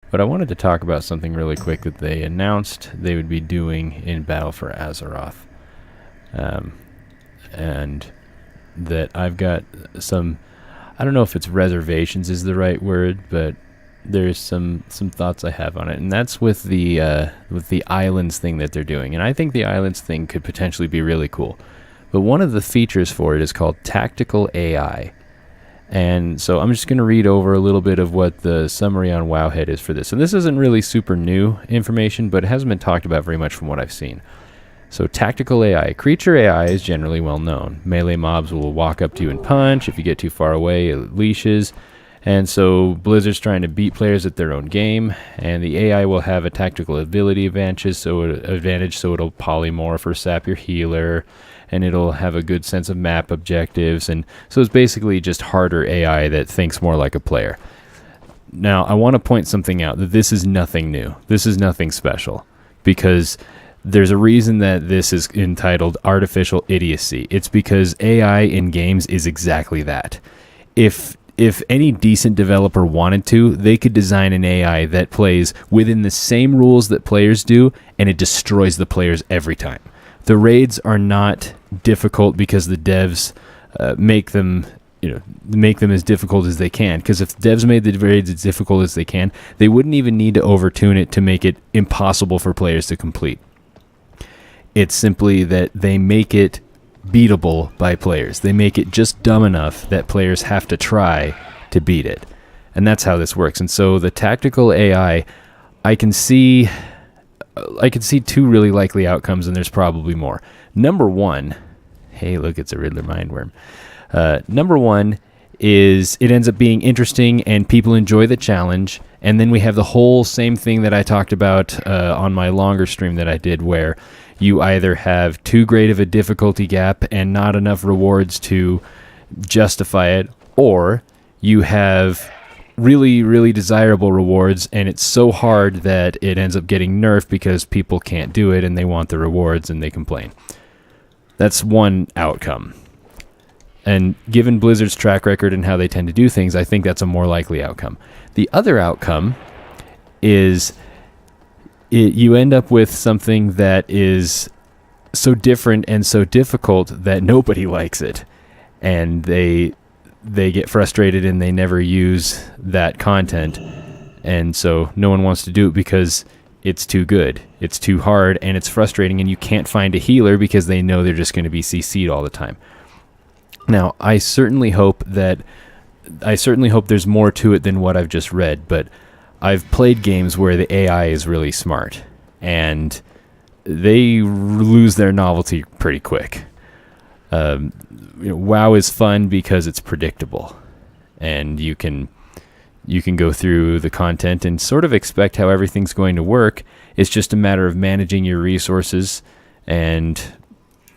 But I wanted to talk about something really quick that they announced they would be doing in Battle for Azeroth. Um, and that I've got some, I don't know if it's reservations is the right word, but there's some thoughts I have on it, and that's with the islands thing that they're doing. And I think the islands thing could potentially be really cool. But one of the features for it is called tactical AI. And so I'm just going to read over a little bit of what the summary on Wowhead is for this. And this isn't really super new information, but it hasn't been talked about very much from what I've seen. So tactical AI. Creature AI is generally well known. Melee mobs will walk up to you and punch. If you get too far away, it leashes. And so Blizzard's trying to beat players at their own game, and the AI will have a tactical ability advantage, so it'll polymorph or sap your healer, and it'll have a good sense of map objectives, and so it's basically just harder AI that thinks more like a player. Now, I want to point something out, that this is nothing new. This is nothing special, because there's a reason that this is entitled Artificial Idiocy. It's because AI in games is exactly that. If any decent developer wanted to, they could design an AI that plays within the same rules that players do, and it destroys the players every time. The raids are not difficult because the devs make them as difficult as they can. Because if devs made the raids as difficult as they can, they wouldn't even need to overtune it to make it impossible for players to complete. It's simply that they make it beatable by players. They make it just dumb enough that players have to try to beat it. And that's how this works. And so the tactical AI, I can see two really likely outcomes, and there's probably more. Number one, hey, look, it's a Riddler Mindworm. Number one is it ends up being interesting and people enjoy the challenge. And then we have the whole same thing that I talked about on my longer stream that I did, where you either have too great of a difficulty gap and not enough rewards to justify it, or you have really, really desirable rewards and it's so hard that it ends up getting nerfed because people can't do it and they want the rewards and they complain. That's one outcome. And given Blizzard's track record and how they tend to do things, I think that's a more likely outcome. The other outcome is you end up with something that is so different and so difficult that nobody likes it, and they get frustrated and they never use that content, and so no one wants to do it because it's too good, it's too hard, and it's frustrating, and you can't find a healer because they know they're just going to be CC'd all the time. Now, I certainly hope there's more to it than what I've just read, but I've played games where the AI is really smart, and they lose their novelty pretty quick. WoW is fun because it's predictable, and you can go through the content and sort of expect how everything's going to work. It's just a matter of managing your resources and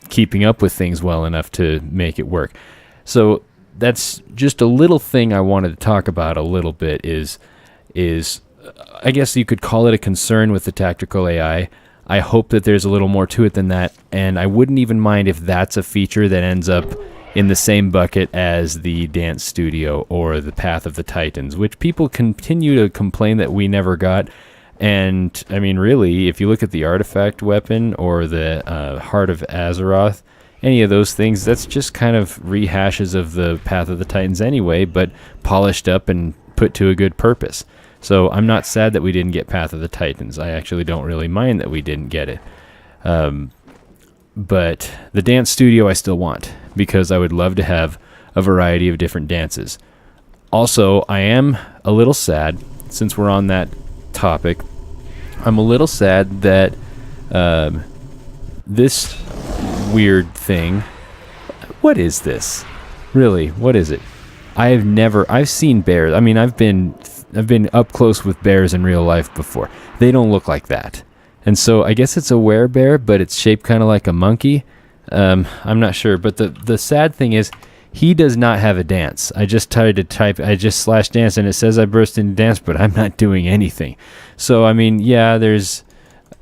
keeping up with things well enough to make it work. So that's just a little thing I wanted to talk about a little bit is I guess you could call it a concern with the tactical AI. I hope that there's a little more to it than that, and I wouldn't even mind if that's a feature that ends up in the same bucket as the Dance Studio or the Path of the Titans, which people continue to complain that we never got. And, I mean, really, if you look at the artifact weapon or the Heart of Azeroth, any of those things, that's just kind of rehashes of the Path of the Titans anyway, but polished up and put to a good purpose. So I'm not sad that we didn't get Path of the Titans. I actually don't really mind that we didn't get it. But the Dance Studio I still want, because I would love to have a variety of different dances. Also, I am a little sad, since we're on that topic, I'm a little sad that this weird thing, what is this? Really, what is it? I've seen bears. I mean, I've been up close with bears in real life before. They don't look like that. And so I guess it's a werebear, but it's shaped kind of like a monkey. I'm not sure. But the sad thing is, he does not have a dance. I just tried to type, I just slash dance, and it says I burst into dance, but I'm not doing anything. So, I mean, yeah,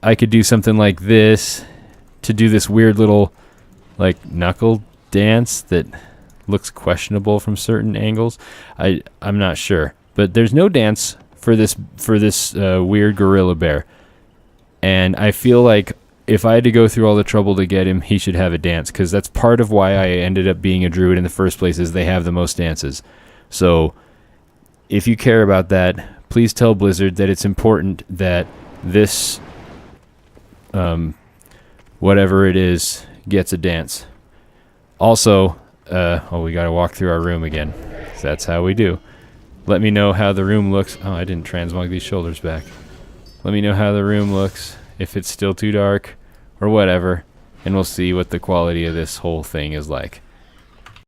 I could do something like this to do this weird little, like, knuckle dance that looks questionable from certain angles. I'm not sure. But there's no dance for this weird gorilla bear. And I feel like if I had to go through all the trouble to get him, he should have a dance, because that's part of why I ended up being a druid in the first place, is they have the most dances. So if you care about that, please tell Blizzard that it's important that this whatever it is gets a dance. Also, we gotta walk through our room again. That's how we do. Let me know how the room looks. Oh, I didn't transmog these shoulders back. Let me know how the room looks, if it's still too dark or whatever, and we'll see what the quality of this whole thing is like.